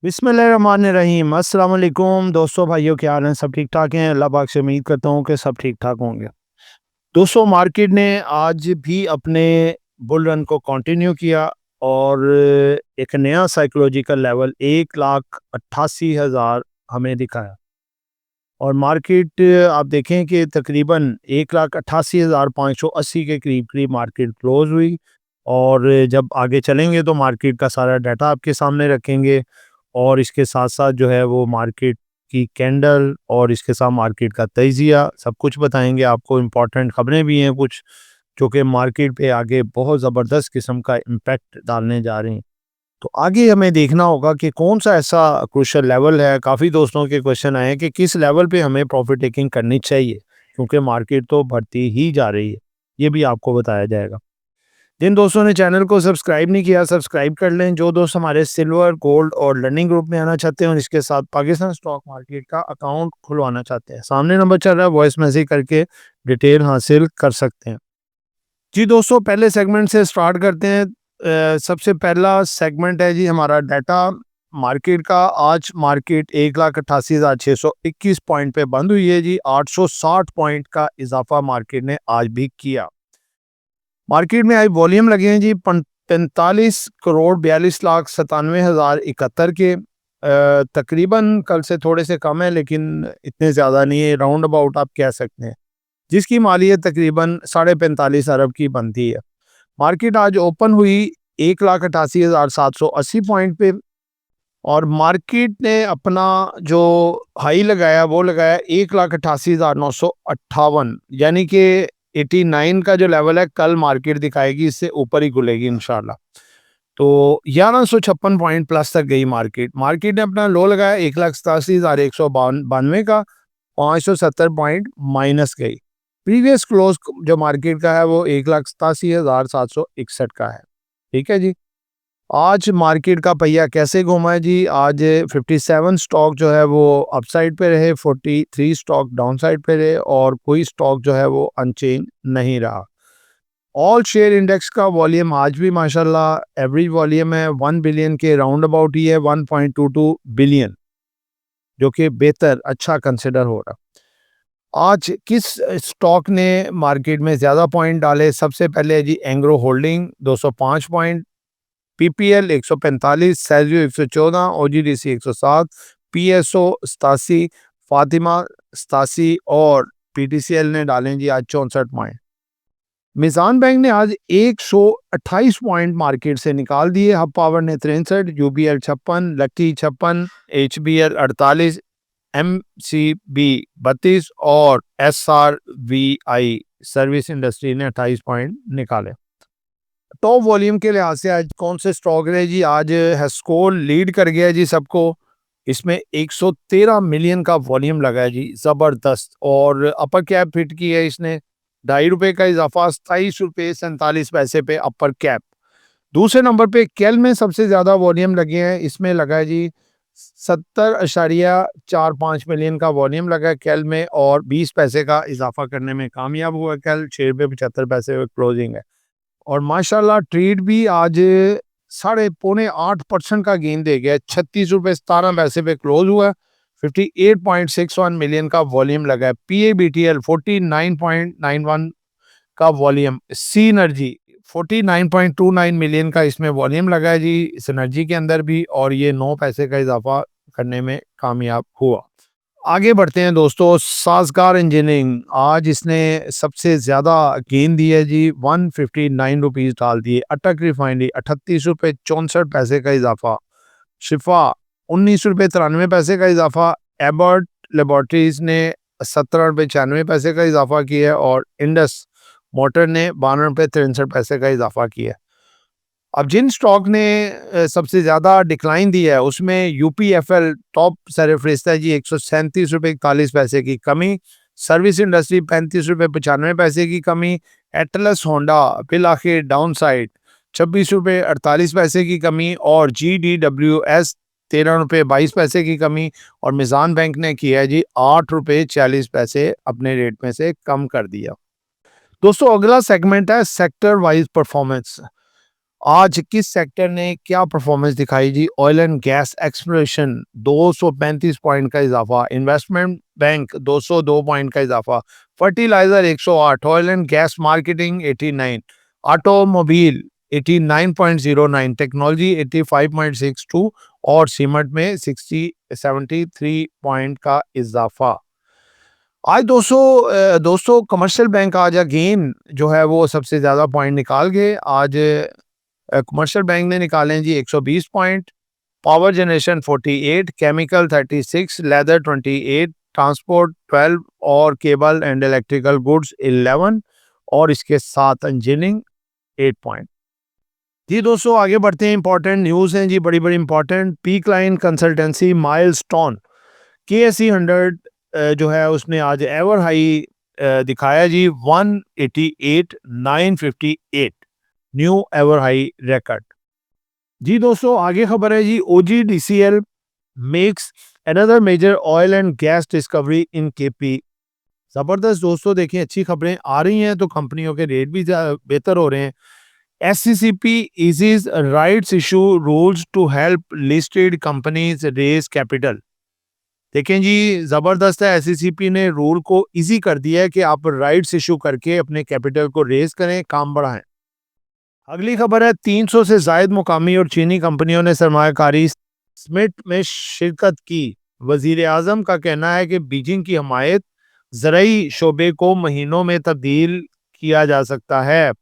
बिस्मिल्लाहिर्रहमानिर्रहीम। अस्सलाम वालेकुम दोस्तों, भाइयों, क्या हाल हैं? सब ठीक ठाक हैं? अल्लाह पाक से उम्मीद करता हूँ कि सब ठीक ठाक होंगे। दोस्तों, मार्केट ने आज भी अपने बुल रन को कंटिन्यू किया और एक नया साइकोलॉजिकल लेवल 1,88,000 हमें दिखाया। और मार्केट आप देखें कि तकरीबन 1,88,580 के करीब करीब मार्केट क्लोज हुई। और जब आगे चलेंगे तो मार्केट का सारा डाटा आपके सामने रखेंगे और इसके साथ साथ जो है वो मार्केट की कैंडल और इसके साथ मार्केट का तजिया सब कुछ बताएंगे आपको। इम्पोर्टेंट खबरें भी हैं कुछ जो कि मार्केट पे आगे बहुत ज़बरदस्त किस्म का इम्पैक्ट डालने जा रही हैं। तो आगे हमें देखना होगा कि कौन सा ऐसा क्रूशियल लेवल है। काफ़ी दोस्तों के क्वेश्चन आए हैं कि किस लेवल पे हमें प्रॉफिट टेकिंग करनी चाहिए, क्योंकि मार्केट तो बढ़ती ही जा रही है। ये भी आपको बताया जाएगा। जिन दोस्तों ने चैनल को सब्सक्राइब नहीं किया, सब्सक्राइब कर लें। जो दोस्त हमारे सिल्वर, गोल्ड और लर्निंग ग्रुप में आना चाहते हैं और इसके साथ पाकिस्तान स्टॉक मार्केट का अकाउंट खुलवाना चाहते हैं, सामने नंबर चल रहा है, वॉइस मैसेज करके डिटेल हासिल कर सकते हैं। जी दोस्तों, पहले सेगमेंट से स्टार्ट करते हैं। सबसे पहला सेगमेंट है जी हमारा डाटा मार्केट का। आज मार्केट 1,88,621 पॉइंट पे बंद हुई है जी। 860 पॉइंट का इजाफा मार्केट ने आज भी किया। मार्केट में आज वॉल्यूम लगे हैं जी 45,42,97,71 के। तकरीबन कल से थोड़े से कम है लेकिन इतने ज़्यादा नहीं है, राउंड अबाउट आप कह सकते हैं, जिसकी मालियत तकरीबन 45.5 अरब की बनती है। मार्केट आज ओपन हुई 1,88,780 पॉइंट पे और मार्केट ने अपना जो हाई लगाया वो लगाया 1,88,958, यानी कि 89 का जो लेवल है कल मार्केट दिखाएगी इससे ऊपर ही खुलेगी इंशाल्लाह। तो 1156 पॉइंट प्लस तक गई मार्केट। मार्केट ने अपना लो लगाया 1,87,192 का, 570 पॉइंट माइनस गई। प्रीवियस क्लोज जो मार्केट का है वो 1,87,761 का है। ठीक है जी। आज मार्केट का पहिया कैसे घूमा है जी? आज 57 स्टॉक जो है वो अपसाइड पे रहे, 43 स्टॉक डाउन साइड पे रहे और कोई स्टॉक जो है वो अनचेंज नहीं रहा। ऑल शेयर इंडेक्स का वॉल्यूम आज भी माशाल्लाह एवरेज वॉल्यूम है 1 बिलियन के राउंड अबाउट ही है, 1.22 बिलियन, जो कि बेहतर अच्छा कंसिडर हो रहा। आज किस स्टॉक ने मार्केट में ज़्यादा पॉइंट डाले? सबसे पहले है जी एंग्रो होल्डिंग 205 पॉइंट, पीपीएल 145, सेल्जियो 114, ओजीडीसी 107, पीएसओ 87, फातिमा 87 और पीटीसीएल ने डालें जी आज 64 पॉइंट। मिजान बैंक ने आज 128 पॉइंट मार्केट से निकाल दिए। हब पावर ने 63, यूबीएल 56, लकी 56, एचबीएल 48, एमसीबी 32 और एसआरवीआई सर्विस इंडस्ट्री ने 28 पॉइंट निकाले। टॉप वॉल्यूम के लिहाज से आज कौन से स्टॉक रहे जी? आज हेस्कोल लीड कर गया जी सबको। इसमें 113 मिलियन का वॉल्यूम लगा है जी, जबरदस्त। और अपर कैप फिट की है इसने, ₹2.5 का इजाफा, ₹27.47 पे अपर कैप। दूसरे नंबर पे केल में सबसे ज्यादा वॉल्यूम लगे हैं, इसमें लगा है जी 70.45 मिलियन का वॉल्यूम लगा है केल में और 20 पैसे का इजाफा करने में कामयाब हुआ। केल ₹6.75 क्लोजिंग है। और माशाल्लाह ट्रेड भी आज 7.5% का गेन दे गया, ₹36.17 पे क्लोज हुआ। 58.61 मिलियन का वॉल्यूम लगा है। पीएबीटीएल 49.91 का वॉल्यूम। सी एनर्जी 49.29 मिलियन का इसमें वॉल्यूम लगा है जी इस एनर्जी के अंदर भी, और ये 9 पैसे का इजाफा करने में कामयाब हुआ। आगे बढ़ते हैं दोस्तों। साजगार इंजीनियरिंग आज इसने सबसे ज्यादा गेन दी है जी, 159 रुपीज डाल दिए। अटक रिफाइनरी ₹38.64 का इजाफा। शिफा ₹19.93 का इजाफा। एबर्ट लेबोरेटरीज ने ₹17.96 का इजाफा किया है और इंडस मोटर ने ₹12.63 का इजाफा किया है। अब जिन स्टॉक ने सबसे ज़्यादा डिक्लाइन दिया है उसमें यूपीएफएल टॉप सरफरिस्त है जी, ₹137.41 की कमी। सर्विस इंडस्ट्री ₹35.95 की कमी। एटलस होंडा बिल आखिर डाउन साइड ₹26.48 की कमी और GDWS ₹13.22 की कमी। और मिजान बैंक ने किया है जी ₹8.40 अपने रेट में से कम कर दिया। दोस्तों, अगला सेगमेंट है सेक्टर वाइज परफॉर्मेंस। आज किस सेक्टर ने क्या परफॉर्मेंस दिखाई जी? Oil and gas exploration 235 point का इजाफा, इन्वेस्टमेंट बैंक 202 पॉइंट का इजाफा, fertilizer 108, oil and gas marketing 89, automobile 89.09, technology 85.62 और सीमेंट में 73 पॉइंट का इजाफा। आज दोस्तों कमर्शियल बैंक आज अगेन जो है वो सबसे ज़्यादा पॉइंट निकाल गए। आज कमर्शियल बैंक ने निकाले हैं जी 120 point, power generation 48, chemical 36, leather 28, transport 12 और केबल एंड इलेक्ट्रिकल गुड्स 11 और इसके साथ इंजीनियरिंग 8 पॉइंट। जी दोस्तों आगे बढ़ते हैं, इंपॉर्टेंट न्यूज़ हैं जी, बड़ी बड़ी important. Peak line consultancy milestone KSE 100 जो है उसने आज एवर हाई दिखाया जी 188,958, न्यू एवर हाई रिकॉर्ड। जी दोस्तों आगे खबर है जी, OGDCL makes another major oil and gas discovery in KP। जबरदस्त दोस्तों, देखिए अच्छी खबरें आ रही हैं तो कंपनियों के रेट भी बेहतर हो रहे हैं। SCCP eases rights issue rules to help listed companies raise capital। देखें जी जबरदस्त है, SCCP ने रूल को इजी कर दिया है कि आप राइट्स इशू करके अपने कैपिटल को रेज करें, काम बढ़ाएं। अगली खबर है, 300 से जायद मुकामी और चीनी कंपनियों ने सरमायाकारी समिट में शिरकत की। वजीर आजम का कहना है कि बीजिंग की हमायत ज़राई शोबे को महीनों में तब्दील किया जा सकता है।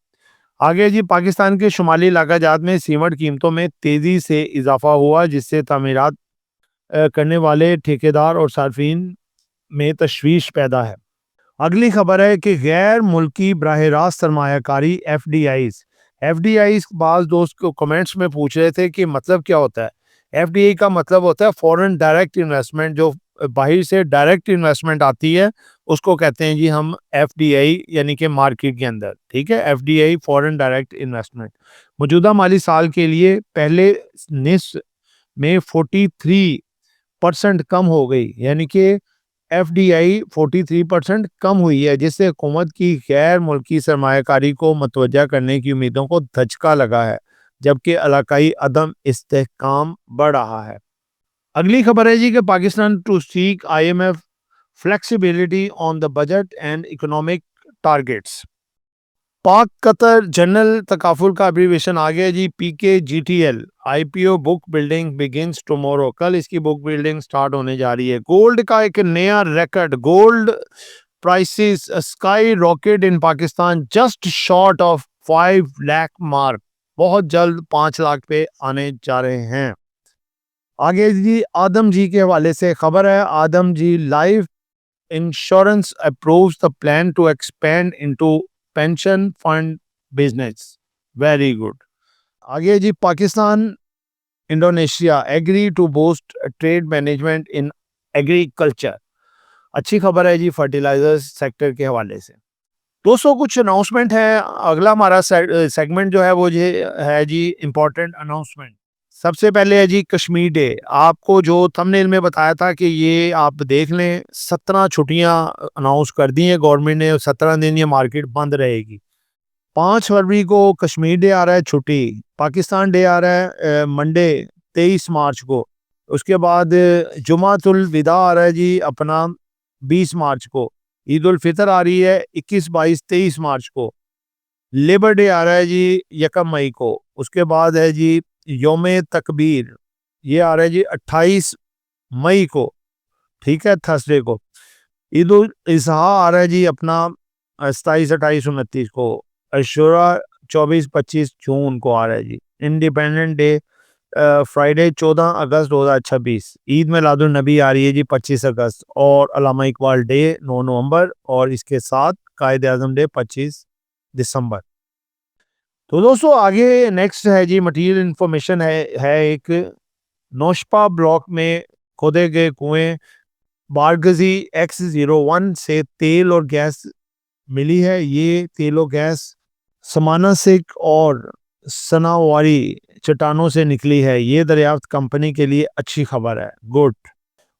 आगे जी, पाकिस्तान के शुमाली इलाका जात में सीमेंट कीमतों में तेज़ी से इजाफा हुआ जिससे तामीरात करने वाले ठेकेदार और सार्फिन में तशवीश पैदा है। अगली खबर है कि गैर मुल्की बराह रास्त सरमायाकारी एफडीआईज बाज़ दोस्त को कमेंट्स में पूछ रहे थे कि मतलब क्या होता है। एफडीआई का मतलब होता है फॉरेन डायरेक्ट इन्वेस्टमेंट, जो बाहर से डायरेक्ट इन्वेस्टमेंट आती है उसको कहते हैं जी हम एफडीआई, यानी कि मार्केट के अंदर। ठीक है, एफडीआई फॉरेन डायरेक्ट इन्वेस्टमेंट मौजूदा माली साल के लिए पहले निस्फ में 43% कम हो गई, यानी कि एफडीआई 43% कम हुई है, जिससे हुकूमत की गैर मुल्की सरमायाकारी को मतवज्जा करने की उम्मीदों को धचका लगा है, जबकि इलाकाई अदम इस्तेहकाम बढ़ रहा है। अगली खबर है जी कि Pakistan to seek IMF flexibility on the budget and economic targets. Pak Qatar general Takaful का अब्रीविएशन आ गया जी PKGTL। IPO book building begins tomorrow, कल इसकी बुक बिल्डिंग स्टार्ट होने जा रही है। गोल्ड का एक नया record, gold prices sky rocket in Pakistan just short of 5 lakh mark, बहुत जल्द 5 लाख पे आने जा रहे हैं। आगे जी आदम जी के हवाले से खबर है, Adamjee life insurance approves the plan to expand into pension fund business, very good. आगे जी, Pakistan Indonesia agree to boost trade management in agriculture, अच्छी खबर है जी फर्टिलाइजर सेक्टर के हवाले से। दोस्तों कुछ अनाउंसमेंट है, अगला हमारा सेगमेंट जो है वो ये है जी इम्पोर्टेंट अनाउंसमेंट। सबसे पहले है जी कश्मीर डे। आपको जो थंबनेल में बताया था कि ये आप देख लें, 17 छुट्टियां अनाउंस कर दी हैं गवर्नमेंट ने, 17 दिन ये मार्केट बंद रहेगी। 5 फरवरी को कश्मीर डे आ रहा है छुट्टी, पाकिस्तान डे आ रहा है मंडे 23 मार्च को, उसके बाद जुमातुल विदा आ रहा है जी अपना 20 मार्च को, ईद उल फितर आ रही है 21, 22, 23 मार्च को, लेबर डे आ रहा है जी 1 मई को, उसके बाद है जी योमे तकबीर, ये आ रहा है जी 28 मई को, ठीक है, थर्सडे को। ईद उल अजहा आ रहा है जी अपना 27, 28, 29 को। अशुरा 24, 25 जून को आ रहा है जी। इंडिपेंडेंट डे फ्राइडे 14 अगस्त 2026। ईद मिलादुन नबी आ रही है जी 25 अगस्त, और अल्लामा इकबाल डे 9 नवंबर, और इसके साथ कायद आजम डे 25 दिसंबर। तो दोस्तों आगे नेक्स्ट है जी मटीरियल इंफॉर्मेशन है एक नौशपा ब्लॉक में खोदे गए कुएं बारगजी X01 से तेल और गैस मिली है। ये तेल और गैस समानासिक और सनावारी चट्टानों से निकली है। ये दरियाफ्त कंपनी के लिए अच्छी खबर है, गुड।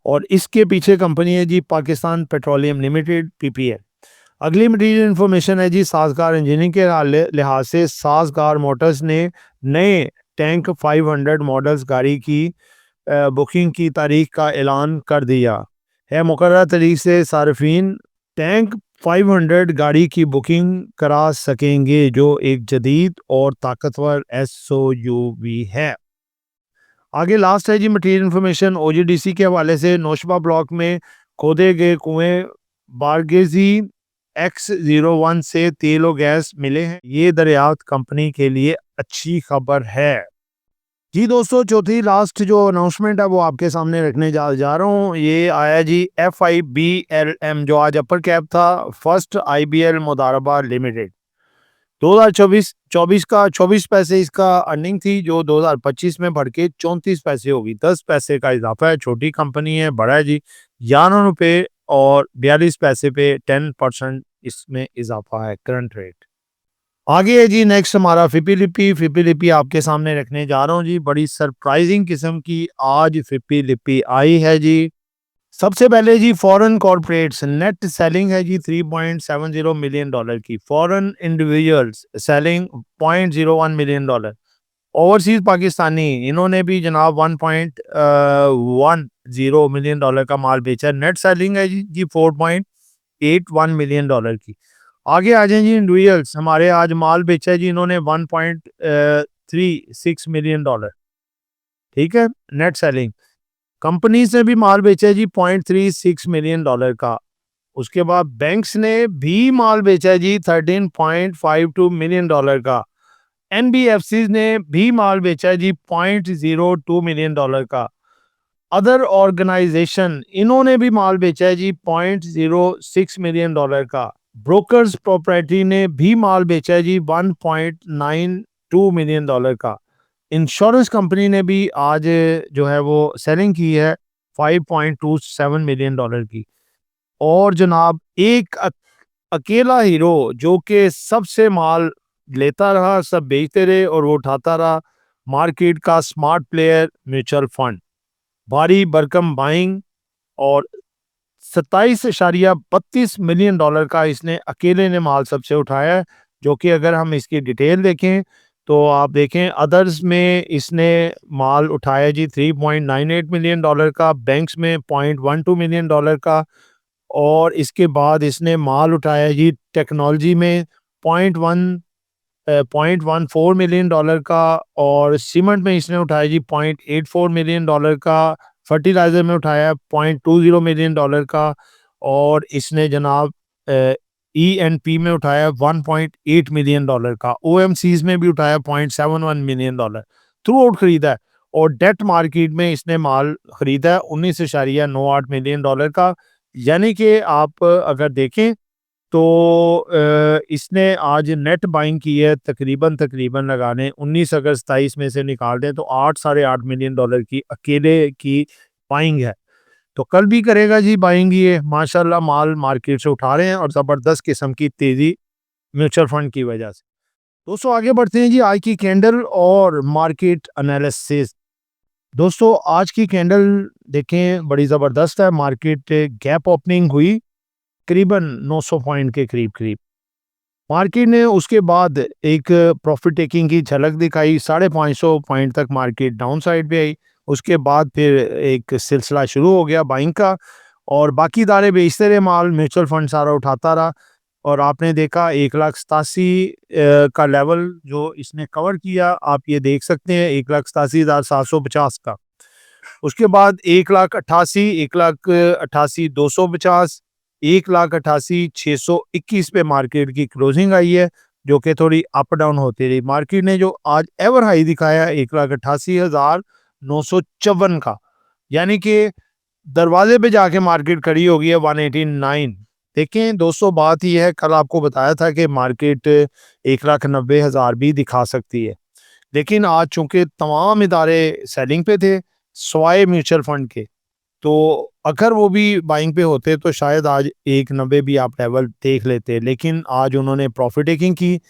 और इसके पीछे कंपनी है जी पाकिस्तान पेट्रोलियम लिमिटेड PPL। अगली मटीरियल इन्फॉर्मेशन है जी साज़गार इंजीनियरिंग के लिहाज से साज़गार मोटर्स ने नए टैंक 500 मॉडल्स गाड़ी की बुकिंग की तारीख का ऐलान कर दिया है। मुकर्रर तारीख से सार्फिन टैंक 500 गाड़ी की बुकिंग करा सकेंगे जो एक जदीद और ताकतवर एसओयूवी है। आगे लास्ट है जी मटीरियल इन्फॉर्मेशन ओजीडीसी के हवाले से नौशबा ब्लॉक में खोदे गए कुएं बारगेजी X01 से तेल और गैस मिले हैं। ये दरियाफ्त कंपनी के लिए अच्छी खबर है। जी दोस्तों, चौथी लास्ट जो अनाउंसमेंट है वो आपके सामने रखने जा रहा हूँ। ये आया जी FIBLM जो आज अपर कैप था, फर्स्ट IBL मुदारबा लिमिटेड 2024 का 24 पैसे इसका अर्निंग थी जो 2025 में बढ़ के 34 पैसे होगी। 10 पैसे का इजाफा है। छोटी कंपनी है, बड़ा है जी। 11 रुपये और 42 पैसे पे 10% इसमें इजाफा है करंट रेट। आगे है जी नेक्स्ट हमारा फिपी लिपी आपके सामने रखने जा रहा हूँ जी। बड़ी सरप्राइजिंग किस्म की आज फिपी लिपि आई है जी। सबसे पहले जी फॉरेन कॉर्पोरेट्स नेट सेलिंग है जी $3.70 मिलियन की। Foreign individuals selling $0.01 million. Overseas Pakistani इन्होंने भी जनाब $1.10 मिलियन का माल बेचा। नेट सेलिंग है जी $4.81 मिलियन की। आगे आ जाए जी इंडिविजुअल्स हमारे आज माल बेचा है जी इन्होंने $1.36 मिलियन। ठीक है, नेट सेलिंग। कंपनीज ने भी माल बेचा है जी $0.36 मिलियन का। उसके बाद बैंक्स ने भी माल बेचा है जी $13.52 मिलियन का। एनबीएफसी ने भी माल बेचा है जी $0.02 मिलियन का। अदर ऑर्गेनाइजेशन इन्होंने भी माल बेचा है जी $0.06 मिलियन का। ब्रोकर्स प्रॉपर्टी ने भी माल बेचा है जी $1.92 मिलियन का। इंश्योरेंस कंपनी ने भी आज जो है वो सेलिंग की है $5.27 मिलियन की। और जनाब एक अकेला हीरो जो कि सबसे माल लेता रहा, सब बेचते रहे और वो उठाता रहा, मार्केट का स्मार्ट प्लेयर म्यूचुअल फंड भारी भरकम बाइंग और 27.32 मिलियन डॉलर का इसने अकेले ने माल सबसे उठाया है। जो कि अगर हम इसकी डिटेल देखें तो आप देखें अदर्स में इसने माल उठाया जी $3.98 मिलियन का, बैंक्स में $0.12 मिलियन का। और इसके बाद इसने माल उठाया जी टेक्नोलॉजी में $0.14 मिलियन का। और सीमेंट में इसने उठाया जी $0.84 मिलियन का। फर्टिलाइजर में उठाया $0.20 मिलियन का। और इसने जनाब ENP में उठाया $1.8 मिलियन का। OMCs में भी उठाया $0.71 मिलियन थ्रू आउट खरीदा है। और डेट मार्केट में इसने माल खरीदा है $19.98 मिलियन का। यानी कि आप अगर देखें तो इसने आज नेट बाइंग की है तकरीबन लगाने 19 अगर 27 में से निकाल दें तो 8.5 मिलियन डॉलर की अकेले की बाइंग है। तो कल भी करेगा जी बाइंग ये माशाल्लाह माल मार्केट से उठा रहे हैं और ज़बरदस्त किस्म की तेज़ी म्यूचुअल फंड की वजह से। दोस्तों आगे बढ़ते हैं जी आज की कैंडल और मार्केट एनालिसिस। दोस्तों आज की कैंडल देखें बड़ी ज़बरदस्त है। मार्केट गैप ओपनिंग हुई करीबन 900 पॉइंट के करीब। मार्केट ने उसके बाद एक प्रॉफिट टेकिंग की झलक दिखाई। 550 पॉइंट तक मार्केट डाउन साइड पे आई। उसके बाद फिर एक सिलसिला शुरू हो गया बाइंग का और बाकी इदारे बेचते रहे माल, म्यूचुअल फंड सारा उठाता रहा। और आपने देखा 1,87,000 का लेवल जो इसने कवर किया, आप ये देख सकते हैं 1,87,750 का। उसके बाद 1,88,000, 1,88,250, 1,88,621 पे मार्केट की क्लोजिंग आई है जो कि थोड़ी अप डाउन होती रही। मार्केट ने जो आज एवर हाई दिखाया 1,88,954 का, यानी कि दरवाजे पे जाके मार्केट खड़ी हो गई है 189। देखें दोस्तों बात यह है, कल आपको बताया था कि मार्केट 1,90,000 भी दिखा सकती है, लेकिन आज चूंकि तमाम इदारे सेलिंग पे थे स्वाय म्यूचुअल फंड के, तो अगर वो भी बाइंग पे होते तो शायद आज 190 भी आप लेवल देख लेते। लेकिन आज उन्होंने प्रॉफिट टेकिंग की,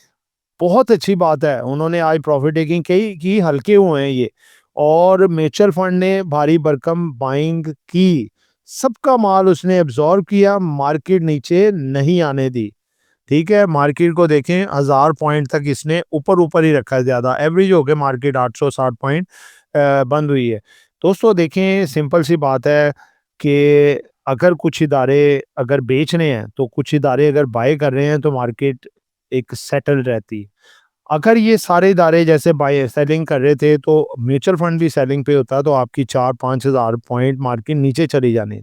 बहुत अच्छी बात है। उन्होंने आज प्रॉफिट टेकिंग की हल्के हुए हैं ये, और म्यूचुअल फंड ने भारी भरकम बाइंग की। सबका माल उसने एब्जॉर्ब किया, मार्केट नीचे नहीं आने दी। ठीक है, मार्केट को देखें 1000 पॉइंट तक इसने ऊपर ही रखा है, ज़्यादा एवरेज हो गया मार्केट 860 पॉइंट बंद हुई है। दोस्तों देखें, सिंपल सी बात है कि अगर कुछ इदारे अगर बेच रहे हैं, तो कुछ इदारे अगर बाय कर रहे हैं, तो मार्केट एक सेटल रहती है। अगर ये सारे इदारे जैसे बाय सेलिंग कर रहे थे, तो म्यूचुअल फंड भी सेलिंग पे होता, तो आपकी 4-5 हज़ार पॉइंट मार्केट नीचे चली जानी।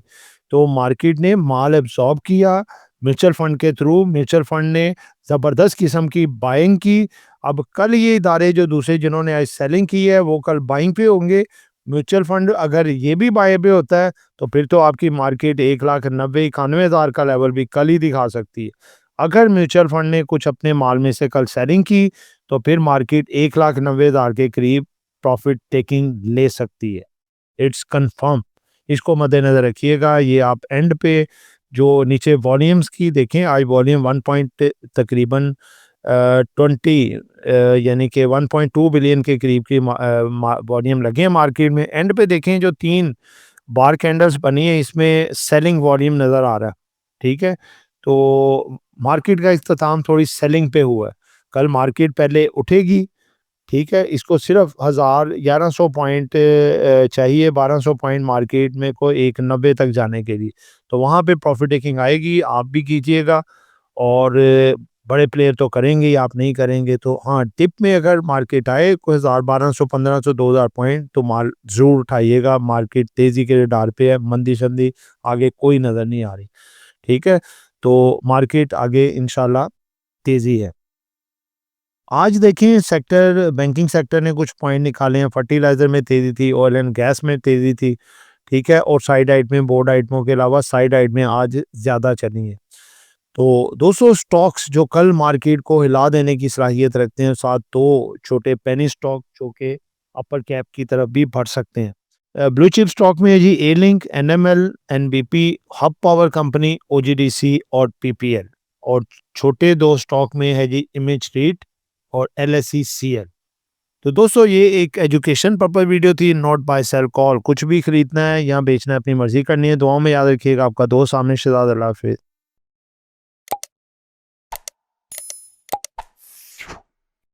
तो मार्केट ने माल एब्ज़ॉर्ब किया म्यूचुअल फंड के थ्रू, म्यूचुअल फंड ने ज़बरदस्त किस्म की बाइंग की। अब कल ये इदारे जो दूसरे जिन्होंने आज सेलिंग की है, वो कल बाइंग पे होंगे। म्यूचुअल फंड अगर ये भी बाय पे होता है, तो फिर तो आपकी मार्केट 1,90,91,000 का लेवल भी कल ही दिखा सकती है। अगर म्यूचुअल फंड ने कुछ अपने माल में से कल सेलिंग की, तो फिर मार्केट 1,90,000 के करीब प्रॉफिट टेकिंग ले सकती है। इट्स कंफर्म, इसको मद्देनज़र रखिएगा। ये आप एंड पे जो नीचे वॉल्यूम्स की देखें, आज वॉल्यूम 1 पॉइंट तकरीबन 20 यानी कि 1.2 बिलियन के करीब की वॉल्यूम लगे हैं मार्केट में। एंड पे देखें, जो 3 बार कैंडल्स बनी है, इसमें सेलिंग वॉल्यूम नज़र आ रहा है। ठीक है, तो मार्केट का इख्तिताम थोड़ी सेलिंग पे हुआ है। कल मार्केट पहले उठेगी, ठीक है, इसको सिर्फ 1100 पॉइंट चाहिए, 1200 पॉइंट मार्केट में को 190 तक जाने के लिए। तो वहाँ पे प्रॉफिट टेकिंग आएगी, आप भी कीजिएगा। और बड़े प्लेयर तो करेंगे ही, आप नहीं करेंगे तो हाँ, टिप में अगर मार्केट आए कोई 1000, 1200, 1500, 2000 पॉइंट, तो माल ज़रूर उठाइएगा। मार्केट तेज़ी के रडार पे है, मंदी शंदी आगे कोई नज़र नहीं आ रही। ठीक है, तो मार्केट आगे इंशाल्लाह तेज़ी है। आज देखें, सेक्टर बैंकिंग सेक्टर ने कुछ पॉइंट निकाले हैं। फर्टिलाइज़र में तेज़ी थी, ऑयल एंड गैस में तेज़ी थी, ठीक है, और साइड आइटमें, बोर्ड आइटमों के अलावा साइड आइटमें आज ज़्यादा चली हैं। तो 200 स्टॉक्स जो कल मार्केट को हिला देने की सलाहियत रखते हैं, साथ 2 छोटे पेनी स्टॉक जो कि अपर कैप की तरफ भी बढ़ सकते हैं। ब्लू चिप स्टॉक में है जी ए लिंक, NML, NBP, Hub power company, OGDC और पीपीएल। और छोटे 2 स्टॉक में है जी इमेज रीट और एलएसईसीएल। तो दोस्तों, ये एक एजुकेशन पर्पस वीडियो थी, नॉट बाय सेल कॉल। कुछ भी खरीदना है या बेचना है, अपनी मर्जी करनी है। दुआओं में याद रखिएगा। आपका दोस्त आमिर शहजाद। अल्लाह हाफिज़।